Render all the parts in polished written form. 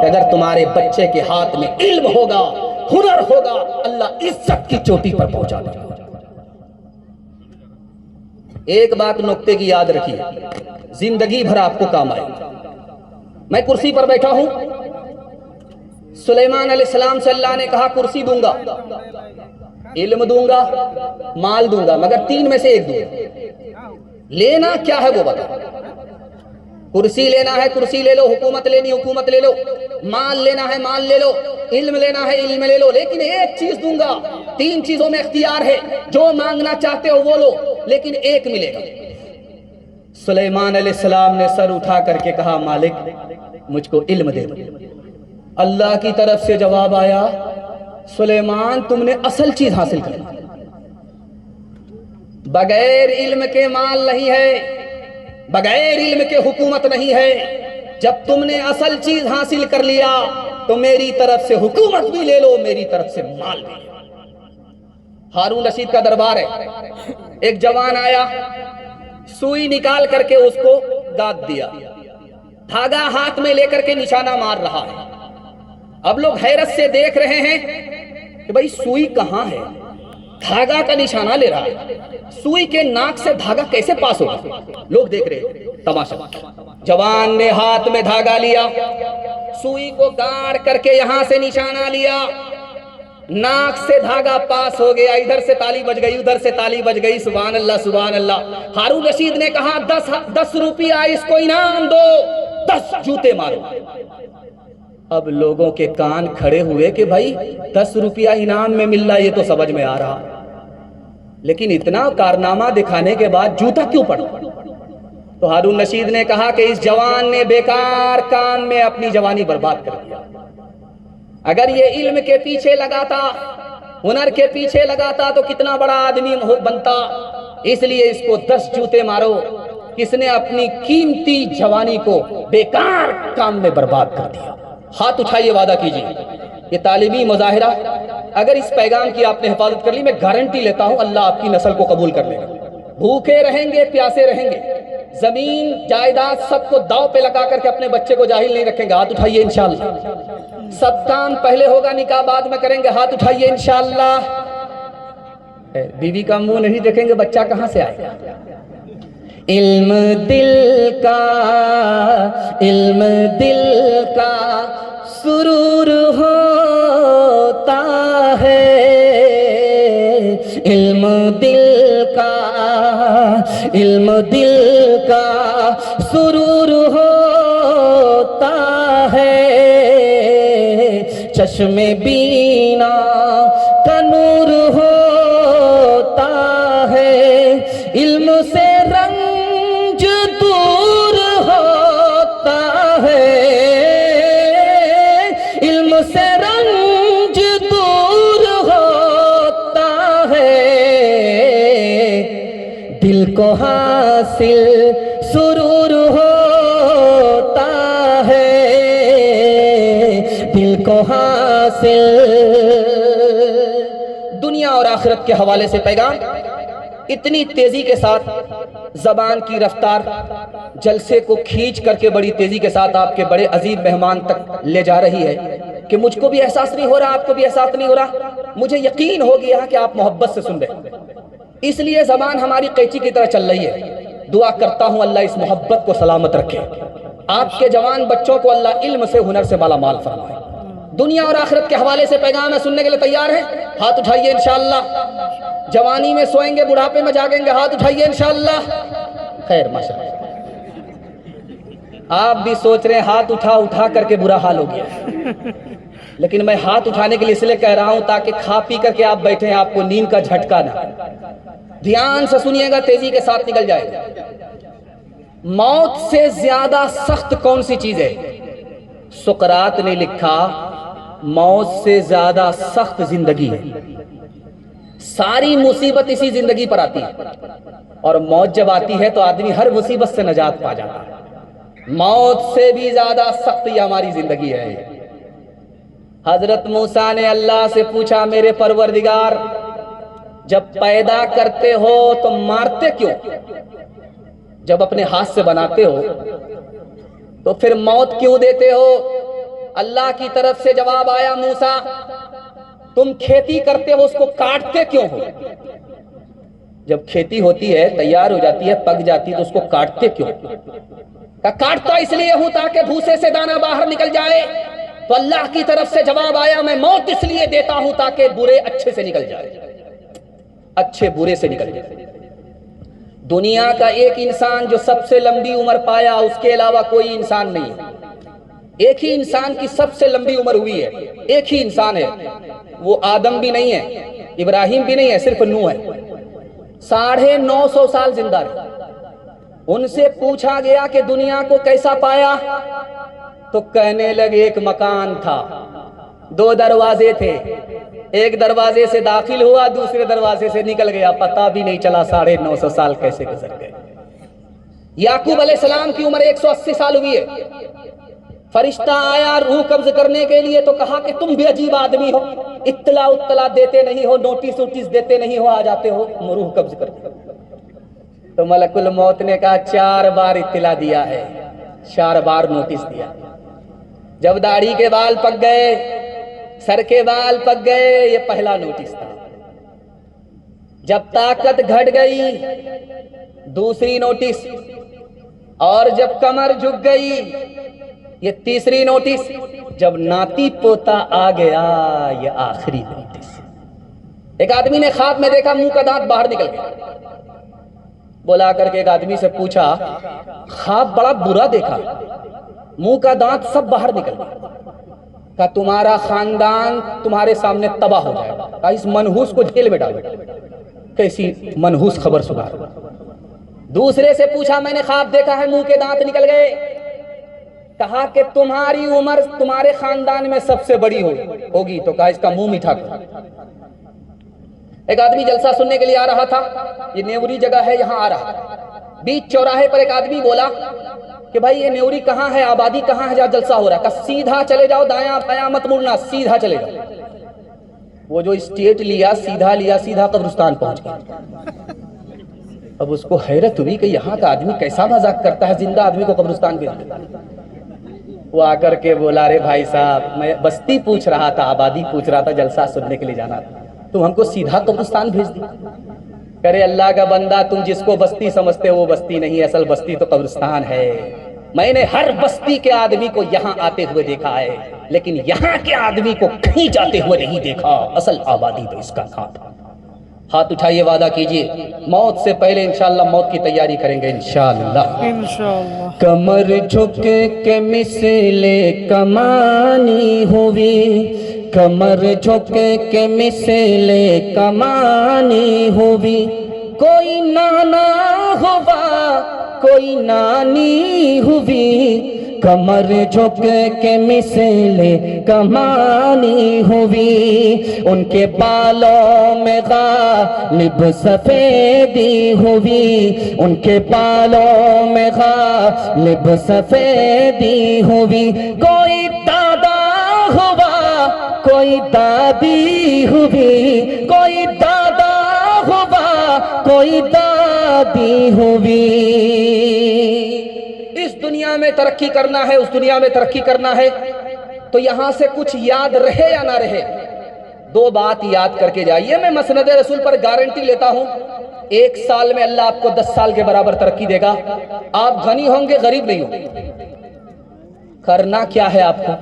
کہ اگر تمہارے بچے کے ہاتھ میں علم ہوگا، ہنر ہوگا، اللہ عزت کی چوٹی پر پہنچا دے گا۔ ایک بات نکتے کی یاد رکھیے، زندگی بھر آپ کو کام آئے گا۔ میں کرسی پر بیٹھا ہوں، سلیمان علیہ السلام سے اللہ نے کہا کرسی دوں گا، علم دوں گا، مال دوں گا، مگر تین میں سے ایک دوں گا۔ لینا کیا ہے وہ بتا۔ کرسی لینا ہے کرسی لے لو، حکومت لینی حکومت لے لو، مال لینا ہے مال لے لو، علم لینا ہے علم لے لو، لیکن ایک چیز دوں گا۔ تین چیزوں میں اختیار ہے، جو مانگنا چاہتے ہو وہ لو، لیکن ایک ملے گا۔ سلیمان علیہ السلام نے سر اٹھا کر کے کہا مالک مجھ کو علم دے دو۔ اللہ کی طرف سے جواب آیا سلیمان تم نے اصل چیز حاصل کر لی، بغیر علم کے مال نہیں ہے، بغیر علم کے حکومت نہیں ہے۔ جب تم نے اصل چیز حاصل کر لیا تو میری طرف سے حکومت بھی لے لو، میری طرف سے مال بھی لے لو۔ ہارون رشید کا دربار ہے، ایک جوان آیا، سوئی نکال کر کے اس کو داد دیا، دھاگا ہاتھ میں لے کر کے نشانہ مار رہا ہے۔ اب لوگ حیرت سے دیکھ رہے ہیں کہ بھئی سوئی کہاں ہے، دھاگا کا نشانہ لے رہا ہے، سوئی کے ناک سے دھاگا کیسے پاس ہوگا؟ لوگ دیکھ رہے ہیں تماشا۔ جوان نے ہاتھ میں دھاگا لیا، سوئی کو گاڑ کر کے یہاں سے نشانہ لیا، ناک سے دھاگا پاس ہو گیا، ادھر سے تالی بج گئی ادھر سے تالی بج گئی، سبحان اللہ سبحان اللہ۔ ہارون رشید نے کہا 10 روپیہ اس کو انعام دو، 10 جوتے مارو۔ اب لوگوں کے کان کھڑے ہوئے کہ بھائی 10 روپیہ انعام میں مل رہا، یہ تو سمجھ میں آ رہا، لیکن اتنا کارنامہ دکھانے کے بعد جوتا کیوں پڑا؟ تو ہارون رشید نے کہا کہ اس جوان نے بیکار کام میں اپنی جوانی برباد کر دیا۔ اگر یہ علم کے پیچھے لگاتا، ہنر کے پیچھے لگاتا تو کتنا بڑا آدمی بنتا۔ اس لیے اس کو 10 جوتے مارو، کس نے اپنی قیمتی جوانی کو بیکار کام میں برباد کر دیا۔ ہاتھ اٹھائیے، وعدہ کیجیے یہ تعلیمی مظاہرہ اگر اس پیغام کی آپ نے حفاظت کر لی، میں گارنٹی لیتا ہوں اللہ آپ کی نسل کو قبول کر لے گا۔ بھوکے رہیں گے پیاسے رہیں گے، زمین جائیداد سب کو داؤ پہ لگا کر کے اپنے بچے کو جاہل نہیں رکھیں گے۔ ہاتھ اٹھائیے انشاءاللہ۔ سب کام پہلے ہوگا، نکاح بعد میں کریں گے۔ ہاتھ اٹھائیے انشاءاللہ۔ بیوی کا منہ نہیں دیکھیں گے، بچہ کہاں سے آئے گا؟ علم دل کا سرور ہوتا ہے، علم دل کا سرور ہوتا ہے، چشم بینا کا نور ہوتا ہے، علم سے رنج دور ہوتا ہے، علم سے رنج دور ہوتا ہے، دل کو حاصل سرور ہوتا ہے، دل کو حاصل۔ دنیا اور آخرت کے حوالے سے پیغام اتنی تیزی کے ساتھ، زبان کی رفتار جلسے کو کھینچ کر کے بڑی تیزی کے ساتھ آپ کے بڑے عزیز مہمان تک لے جا رہی ہے کہ مجھ کو بھی احساس نہیں ہو رہا، آپ کو بھی احساس نہیں ہو رہا، مجھے یقین ہو گیا کہ آپ محبت سے سن رہے۔ اس لیے زبان ہماری قینچی کی طرح چل رہی ہے۔ دعا کرتا ہوں اللہ اس محبت کو سلامت رکھے، آپ کے جوان بچوں کو اللہ علم سے ہنر سے مالا مال فرمائے۔ دنیا اور آخرت کے حوالے سے پیغام ہے، سننے کے لیے تیار ہیں؟ ہاتھ اٹھائیے انشاءاللہ۔ جوانی میں سوئیں گے، بڑھاپے میں جاگیں گے، ہاتھ اٹھائیے انشاءاللہ۔ خیر ماشاءاللہ۔ آپ بھی سوچ رہے ہیں ہاتھ اٹھا کر کے برا حال ہو گیا، لیکن میں ہاتھ اٹھانے کے لیے اس لیے کہہ رہا ہوں تاکہ کھا پی کر کے آپ بیٹھیں، آپ کو نیند کا جھٹکا نہ۔ دھیان سے سنیے گا، تیزی کے ساتھ نکل جائے گا۔ موت سے زیادہ سخت کون سی چیز ہے؟ سقراط نے لکھا موت سے زیادہ سخت زندگی ہے۔ ساری مصیبت اسی زندگی پر آتی ہے، اور موت جب آتی ہے تو آدمی ہر مصیبت سے نجات پا جاتا ہے۔ موت سے بھی زیادہ سخت یہ ہماری زندگی ہے۔ حضرت موسیٰ نے اللہ سے پوچھا میرے پروردگار جب پیدا کرتے ہو تو مارتے کیوں؟ جب اپنے ہاتھ سے بناتے ہو تو پھر موت کیوں دیتے ہو؟ اللہ کی طرف سے جواب آیا موسیٰ تم کھیتی کرتے ہو اس کو کاٹتے کیوں ہو؟ جب کھیتی ہوتی ہے تیار ہو جاتی ہے پک جاتی ہے تو اس کو کاٹتے کیوں؟ کاٹتا اس لیے ہوں تاکہ بھوسے سے دانہ باہر نکل جائے. تو اللہ کی طرف سے جواب آیا میں موت اس لیے دیتا ہوں تاکہ برے اچھے سے نکل جائے, اچھے برے سے نکل جائے. دنیا کا ایک انسان جو سب سے لمبی عمر پایا اس کے علاوہ کوئی انسان نہیں ہے. ایک ہی انسان کی سب سے لمبی عمر ہوئی ہے, ایک ہی انسان ہے, وہ آدم بھی نہیں ہے, ابراہیم بھی نہیں ہے, صرف نوح ہے. 950 سال زندہ رہے. ان سے پوچھا گیا کہ دنیا کو کیسا پایا تو کہنے لگے ایک مکان تھا, 2 دروازے تھے, ایک دروازے سے داخل ہوا دوسرے دروازے سے نکل گیا, پتہ بھی نہیں چلا 950 سال کیسے گزر گئے. یعقوب علیہ السلام کی عمر 180 سال ہوئی ہے. فرشتہ آیا روح قبض کرنے کے لیے تو کہا کہ تم بھی عجیب آدمی ہو, اطلاع دیتے نہیں ہو, نوٹس دیتے نہیں ہو, آ جاتے ہو روح قبض کرتے. تو ملک الموت نے کہا 4 بار اطلاع دیا ہے, 4 بار نوٹس دیا. جب داڑھی کے بال پک گئے, سر کے بال پک گئے, یہ پہلا نوٹس تھا. جب طاقت گھٹ گئی دوسری نوٹس, اور جب کمر جھک گئی یہ تیسری نوٹس, جب ناتی پوتا آ گیا یہ آخری نوٹس. ایک آدمی نے خواب میں دیکھا منہ کا دانت باہر نکل گیا. بولا کر کے ایک آدمی سے پوچھا خواب بڑا برا دیکھا, منہ کا دانت سب باہر نکل گیا. کہا تمہارا خاندان تمہارے سامنے تباہ ہو جائے گا. کہا اس منحوس کو جیل میں ڈالو. کیسی منحوس خبر سنا. دوسرے سے پوچھا میں نے خواب دیکھا ہے منہ کے دانت نکل گئے. کہا کہ تمہاری عمر تمہارے خاندان میں سب سے بڑی ہوگی. تو کہا اس کا منہ میٹھا کرو. ایک آدمی جلسہ سننے کے لیے آ رہا تھا, یہ نیوری جگہ ہے, یہاں آ رہا تھا. بیچ چوراہے پر ایک آدمی بولا کہ بھائی یہ نیوری کہاں ہے, آبادی کہاں ہے جہاں جلسہ ہو رہا ہے؟ کہ سیدھا چلے جاؤ, دایاں بایاں مت مڑنا, سیدھا چلے جاؤ. وہ جو اسٹیٹ لیا سیدھا قبرستان پہنچ گیا. اب اس کو حیرت ہوئی کہ یہاں کا آدمی کیسا مذاق کرتا ہے, زندہ آدمی کو قبرستان بھیج دیتا. وہ آ کر کے بولا رے بھائی صاحب میں بستی پوچھ رہا تھا, آبادی پوچھ رہا تھا, جلسہ سننے کے لیے جانا تھا, تم ہم کو سیدھا قبرستان بھیج دی. کرے اللہ کا بندہ تم جس کو بستی سمجھتے ہو وہ بستی نہیں, اصل بستی تو قبرستان ہے. میں نے ہر بستی کے آدمی کو یہاں آتے ہوئے دیکھا ہے, لیکن یہاں کے آدمی کو کہیں جاتے ہوئے نہیں دیکھا. اصل آبادی تو اس کا کام تھا. ہاتھ اٹھائیے, وعدہ کیجئے موت سے پہلے انشاءاللہ موت کی تیاری کریں گے انشاءاللہ. کمر جھک کے مثل کمانی ہوئی, کمر جھک کے مثل کمانی ہوئی, کوئی نانا ہوا کوئی نانی ہوئی, کمر جھک کے مثل کمانی ہوئی, ان کے بالوں میں غالب سفیدی ہوئی, ان کے بالوں میں غالب سفیدی ہوئی, کوئی دادا ہوا کوئی دادی ہوئی, کوئی دادا ہوا کوئی دادی ہوئی. اس دنیا میں ترقی کرنا ہے, اس دنیا میں ترقی کرنا ہے تو یہاں سے کچھ یاد رہے یا نہ رہے, 2 بات یاد کر کے جائیے. میں مسند رسول پر گارنٹی لیتا ہوں 1 سال میں اللہ آپ کو 10 سال کے برابر ترقی دے گا. آپ غنی ہوں گے, غریب نہیں ہوں گے. کرنا کیا ہے آپ کو؟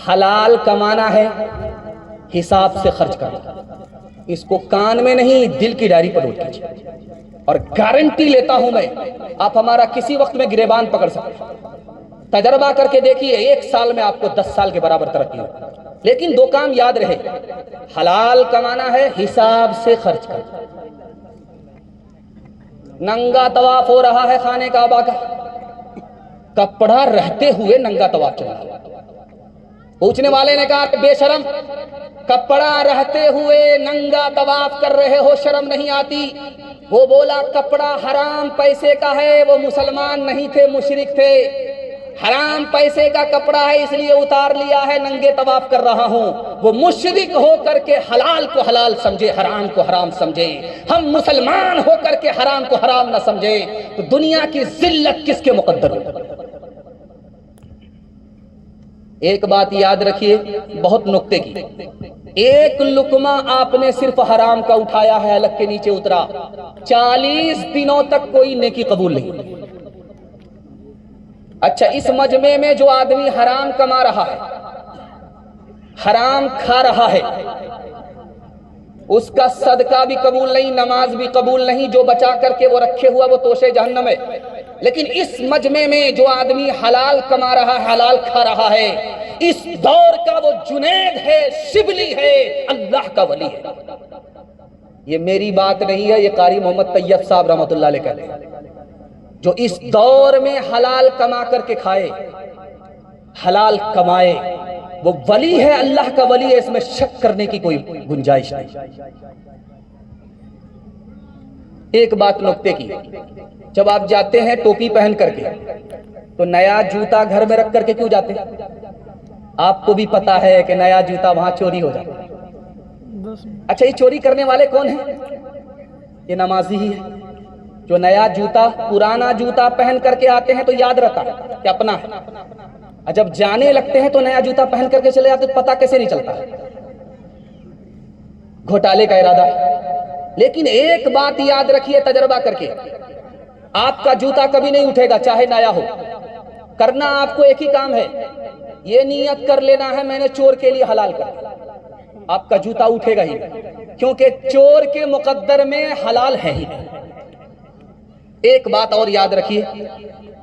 حلال کمانا ہے, حساب سے خرچ کرنا. اس کو کان میں نہیں دل کی ڈائری پر نوٹ کیجیے, اور گارنٹی لیتا ہوں میں آپ ہمارا کسی وقت میں گریبان پکڑ سکتے ہیں. تجربہ کر کے دیکھیے 1 سال میں آپ کو 10 سال کے برابر ترقی ہو. لیکن 2 کام یاد رہے, حلال کمانا ہے, حساب سے خرچ کرنا. ننگا طواف ہو رہا ہے خانے کعبہ کا, کپڑا رہتے ہوئے ننگا طواف چل رہا ہے. پوچھنے والے نے کہا کہ بے شرم, کپڑا رہتے ہوئے ننگا طواف کر رہے ہو, شرم نہیں آتی؟ وہ بولا کپڑا حرام پیسے کا ہے, وہ مسلمان نہیں تھے مشرک تھے, حرام پیسے کا کپڑا ہے اس لیے اتار لیا ہے, ننگے طواف کر رہا ہوں. وہ مشرک ہو کر کے حلال کو حلال سمجھے, حرام کو حرام سمجھے. ہم مسلمان ہو کر کے حرام کو حرام نہ سمجھے تو دنیا کی ذلت کس کے مقدر ہو؟ ایک بات یاد رکھیے بہت نکتے کی، ایک لقمہ آپ نے صرف حرام کا اٹھایا ہے، حلق کے نیچے اترا، 40 دنوں تک کوئی نیکی قبول نہیں۔ اچھا، اس مجمع میں جو آدمی حرام کما رہا ہے، حرام کھا رہا ہے، اس کا صدقہ بھی قبول نہیں، نماز بھی قبول نہیں، جو بچا کر کے وہ رکھے ہوا وہ توشے جہنم ہے۔ لیکن اس مجمع میں جو آدمی حلال کما رہا ہے، حلال کھا رہا ہے، اس دور کا وہ جنید ہے، شبلی ہے، اللہ کا ولی ہے۔ یہ میری بات نہیں ہے، یہ قاری محمد طیب صاحب رحمۃ اللہ علیہ کہتے ہیں، جو اس دور میں حلال کما کر کے کھائے، حلال کمائے، وہ ولی ہے، اللہ کا ولی ہے، اس میں شک کرنے کی کوئی گنجائش نہیں۔ ایک بات نکتے کی، جب آپ جاتے ہیں ٹوپی پہن کر کے تو نیا جوتا گھر میں رکھ کر کے کیوں جاتے ہیں؟ آپ کو بھی پتا ہے کہ نیا جوتا وہاں چوری ہو جاتا ہے۔ اچھا، یہ چوری کرنے والے کون ہیں؟ یہ نمازی ہی ہے۔ جو نیا جوتا، پرانا جوتا پہن کر کے آتے ہیں تو یاد رہتا ہے کہ اپنا ہے، جب جانے لگتے ہیں تو نیا جوتا پہن کر کے چلے جاتے تو پتا کیسے نہیں چلتا؟ گھوٹالے کا ارادہ ہے۔ لیکن ایک بات یاد رکھیے تجربہ کر کے، آپ کا جوتا کبھی نہیں اٹھے گا چاہے نیا ہو۔ کرنا آپ کو ایک ہی کام ہے، یہ نیت کر لینا ہے میں نے چور کے لیے حلال کر، آپ کا جوتا اٹھے گا ہی، کیونکہ چور کے مقدر میں حلال ہے ہی۔ ایک بات اور یاد رکھیے،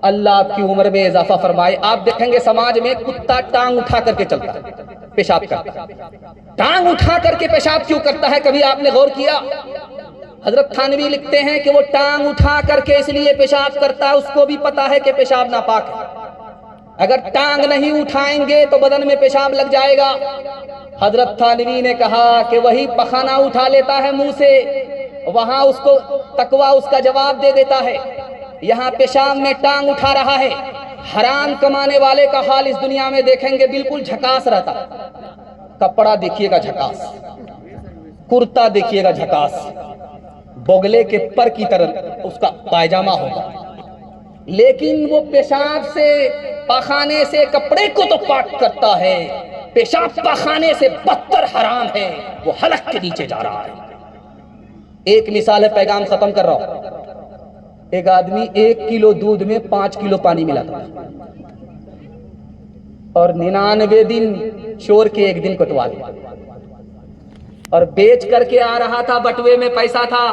اللہ آپ کی عمر میں اضافہ فرمائے، آپ دیکھیں گے سماج میں کتا ٹانگ اٹھا کر کے چلتا ہے، پیشاب کرتا ہے۔ ٹانگ اٹھا کر کے پیشاب کیوں کرتا ہے؟ کبھی آپ نے غور کیا؟ حضرت تھانوی لکھتے ہیں کہ وہ ٹانگ اٹھا کر کے اس لیے پیشاب کرتا ہے، اس کو بھی پتا ہے کہ پیشاب ناپاک ہے، اگر ٹانگ نہیں اٹھائیں گے تو بدن میں پیشاب لگ جائے گا۔ حضرت تھانوی نے کہا کہ وہی پخانہ اٹھا لیتا ہے منہ سے، وہاں اس کو تقویٰ اس کا جواب دے دیتا ہے، یہاں پیشاب میں ٹانگ اٹھا رہا ہے۔ حرام کمانے والے کا حال اس دنیا میں دیکھیں گے بالکل جھکاس رہتا، کپڑا دیکھیے گا جھکاس، کرتا دیکھیے گا جھکاس، بگلے کے پر کی طرح اس کا پائجامہ ہوگا، لیکن وہ پیشاب سے، پاخانے سے کپڑے کو تو پاک کرتا ہے، پیشاب پاخانے سے بدتر حرام ہے، وہ حلق کے نیچے جا رہا ہے۔ ایک مثال ہے، پیغام ختم کر رہا ہوں۔ ایک آدمی 1 کلو دودھ میں 5 کلو پانی ملاتا تھا اور 99 دن چور کے 1 دن کٹوا دیا، اور بیچ کر کے آ رہا تھا، بٹوے میں پیسہ تھا،